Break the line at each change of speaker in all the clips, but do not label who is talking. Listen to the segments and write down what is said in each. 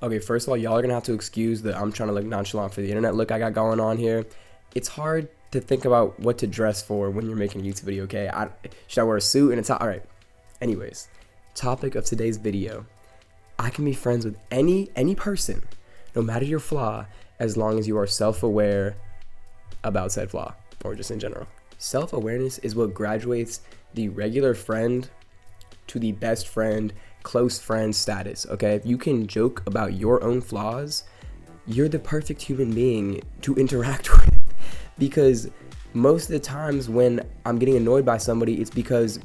Okay, first of all, y'all are gonna have to excuse that I'm trying to look nonchalant for the internet look I got going on here. It's hard to think about what to dress for when you're making a YouTube video, okay? Should I wear a suit and a tie? All right. Anyways, topic of today's video. I can be friends with any person, no matter your flaw, as long as you are self-aware about said flaw, or just in general. Self-awareness is what graduates the regular friend to the best friend, close friend status, okay? If you can joke about your own flaws, you're the perfect human being to interact with. Because most of the times when I'm getting annoyed by somebody, it's because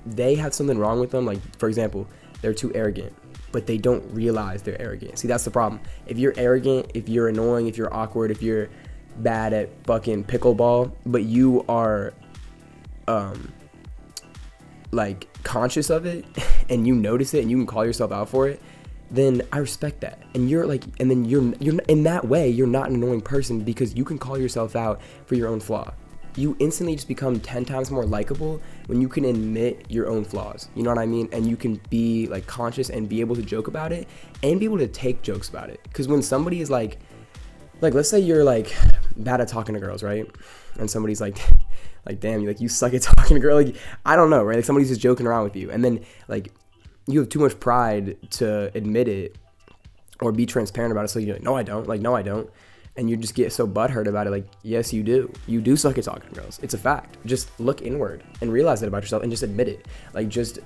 they have something wrong with them. Like, for example, they're too arrogant, but they don't realize they're arrogant. See, that's the problem. If you're arrogant, if you're annoying, if you're awkward, if you're bad at fucking pickleball, but you are like conscious of it and you notice it and you can call yourself out for it, then I respect that. And you're like, and then you're in that way, you're not an annoying person because you can call yourself out for your own flaw. You instantly just become 10 times more likable when you can admit your own flaws. You know what I mean? And you can be like conscious and be able to joke about it and be able to take jokes about it. Because when somebody is like let's say you're like bad at talking to girls, right? And somebody's like damn, you suck at talking to girls. Like, I don't know, right? Like somebody's just joking around with you, and then like you have too much pride to admit it or be transparent about it. So you're like, no, I don't. Like, no, I don't. And you just get so butthurt about it. Like, yes, you do. You do suck at talking to girls. It's a fact. Just look inward and realize that about yourself and just admit it. Like, just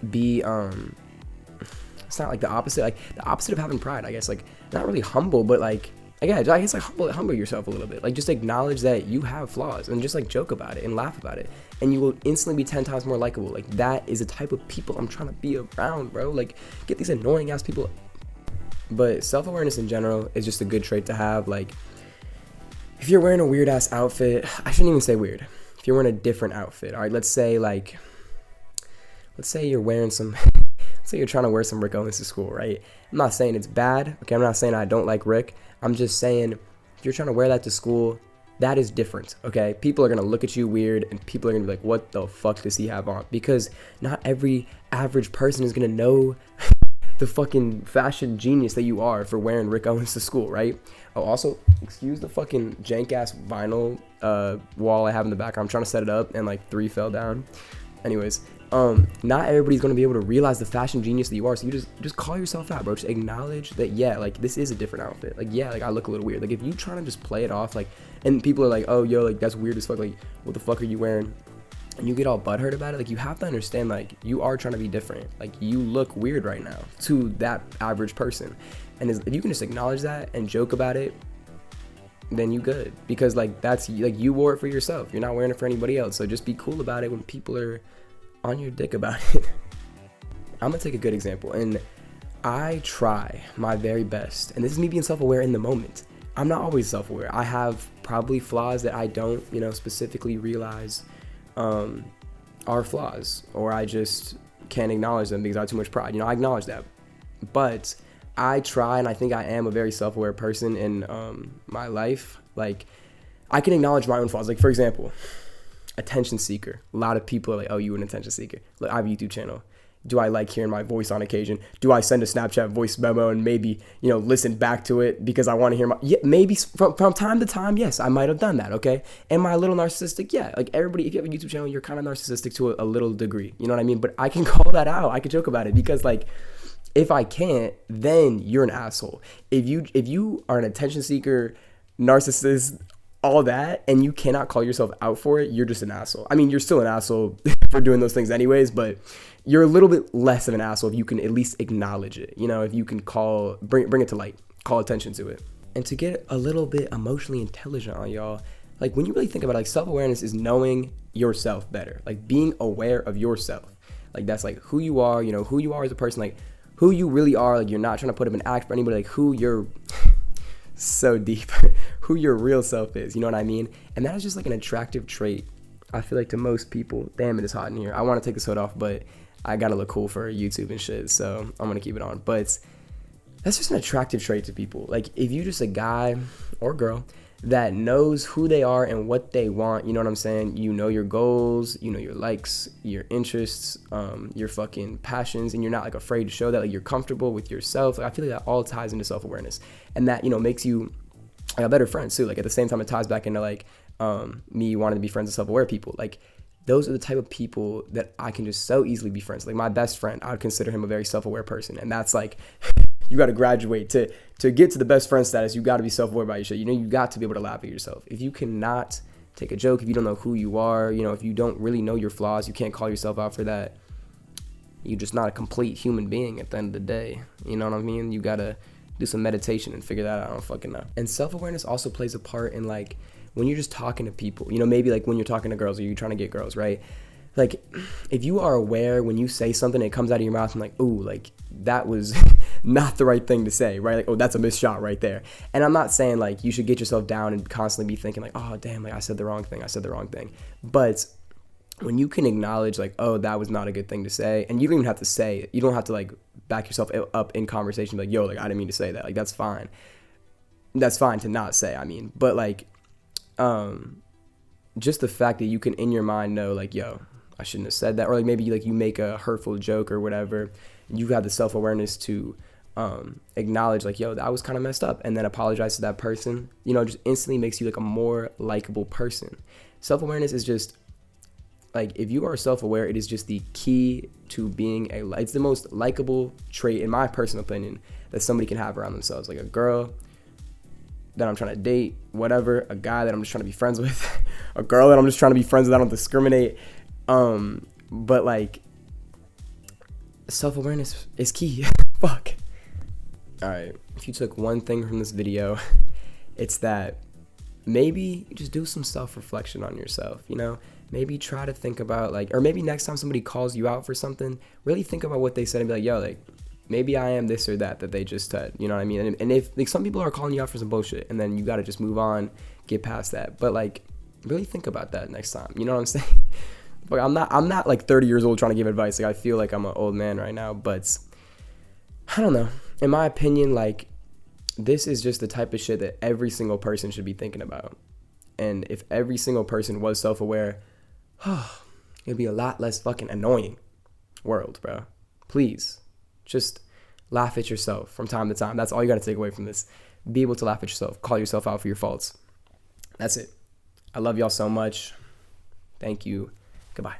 be it's not like the opposite. Like the opposite of having pride, I guess. Like, not really humble, but like, again, I guess like humble yourself a little bit. Like, just acknowledge that you have flaws and just like joke about it and laugh about it, and you will instantly be 10 times more likable. Like, that is the type of people I'm trying to be around, bro. Like, get these annoying ass people. But self-awareness in general is just a good trait to have. Like, if you're wearing a weird ass outfit, I shouldn't even say weird. If you're wearing a different outfit, all right, let's say you're wearing some let's say you're trying to wear some Rick Owens to school, right? I'm not saying it's bad, okay? I'm not saying I don't like Rick. I'm just saying if you're trying to wear that to school, that is different, okay? People are gonna look at you weird, and people are gonna be like, what the fuck does he have on? Because not every average person is gonna know the fucking fashion genius that you are for wearing Rick Owens to school, right? Oh, also, excuse the fucking jank ass vinyl wall I have in the background. I'm trying to set it up and like 3 fell down. Anyways, not everybody's gonna be able to realize the fashion genius that you are. So you just call yourself out, bro. Just acknowledge that, yeah, like this is a different outfit. Like, yeah, like I look a little weird. Like, if you trying to just play it off, like, and people are like, oh, yo, like that's weird as fuck. Like, what the fuck are you wearing? And you get all butthurt about it. Like, you have to understand, like, you are trying to be different. Like, you look weird right now to that average person. And if you can just acknowledge that and joke about it, then you good. Because like that's like you wore it for yourself. You're not wearing it for anybody else. So just be cool about it when people are on your dick about it. I'm gonna take a good example, and I try my very best, and this is me being self-aware in the moment. I'm not always self-aware. I have probably flaws that I don't, specifically realize are flaws, or I just can't acknowledge them because I have too much pride. I acknowledge that, but I try, and I think I am a very self-aware person in my life. Like, I can acknowledge my own flaws. Like, for example, attention seeker. A lot of people are like, oh, you an attention seeker. Look, I have a YouTube channel. Do I like hearing my voice on occasion? Do I send a Snapchat voice memo and maybe, listen back to it because I want to hear yeah, maybe from time to time, yes, I might have done that, okay? Am I a little narcissistic? Yeah, like everybody, if you have a YouTube channel, you're kind of narcissistic to a little degree, you know what I mean? But I can call that out. I can joke about it because, like, if I can't, then you're an asshole. If you are an attention seeker, narcissist, all that, and you cannot call yourself out for it, you're just an asshole. I mean, you're still an asshole for doing those things anyways, but you're a little bit less of an asshole if you can at least acknowledge it. If you can bring it to light, call attention to it. And to get a little bit emotionally intelligent on y'all, like, when you really think about it, like, self-awareness is knowing yourself better, like being aware of yourself. Like, that's like who you are, who you are as a person, like who you really are. Like, you're not trying to put up an act for anybody, like who you're so deep who your real self is, you know what I mean? And that is just like an attractive trait, I feel like, to most people. Damn, it is hot in here. I want to take this hood off, but I gotta look cool for YouTube and shit, so I'm gonna keep it on. But that's just an attractive trait to people. Like, if you just a guy or girl that knows who they are and what they want. You know what I'm saying? You know your goals, you know your likes, your interests, your fucking passions, and you're not like afraid to show that. Like you're comfortable with yourself. Like I feel like that all ties into self-awareness, and that, you know, makes you like a better friend too. Like at the same time, it ties back into like me wanting to be friends with self-aware people. Like those are the type of people that I can just so easily be friends. Like my best friend, I would consider him a very self-aware person, and that's like you got to graduate to get to the best friend status. You got to be self-aware about your shit. You know, you got to be able to laugh at yourself. If you cannot take a joke, if you don't know who you are, you know, if you don't really know your flaws, you can't call yourself out for that. You're just not a complete human being at the end of the day. You know what I mean? You got to do some meditation and figure that out. I don't fucking know. And self-awareness also plays a part in like when you're just talking to people, you know, maybe like when you're talking to girls or you're trying to get girls, right? Like if you are aware when you say something, it comes out of your mouth and like, ooh, like that was not the right thing to say, right? Like, oh, that's a missed shot right there. And I'm not saying like you should get yourself down and constantly be thinking like, oh damn, like I said the wrong thing. But when you can acknowledge like, oh, that was not a good thing to say, and you don't even have to say it. You don't have to like back yourself up in conversation like, yo, like I didn't mean to say that. Like that's fine. That's fine to not say, I mean. But like just the fact that you can in your mind know like, yo, I shouldn't have said that. Or like maybe like you make a hurtful joke or whatever. You have the self-awareness to acknowledge like, yo, that was kind of messed up, and then apologize to that person. You know, just instantly makes you like a more likable person. Self-awareness is just like, if you are self-aware, it is just the key to being it's the most likable trait, in my personal opinion, that somebody can have around themselves. Like a girl that I'm trying to date, whatever, a guy that I'm just trying to be friends with, a girl that I'm just trying to be friends with, I don't discriminate. But like self-awareness is key. Fuck. All right. If you took one thing from this video, it's that maybe just do some self-reflection on yourself, you know? Maybe try to think about like, or maybe next time somebody calls you out for something, really think about what they said and be like, yo, like maybe I am this or that they just said, you know what I mean? And if like some people are calling you out for some bullshit, and then you got to just move on, get past that. But like really think about that next time. You know what I'm saying? Like I'm not like 30 years old trying to give advice. Like I feel like I'm an old man right now, but I don't know. In my opinion, like this is just the type of shit that every single person should be thinking about. And if every single person was self-aware, it'd be a lot less fucking annoying world, bro. Please, just laugh at yourself from time to time. That's all you got to take away from this. Be able to laugh at yourself. Call yourself out for your faults. That's it. I love y'all so much. Thank you. Goodbye.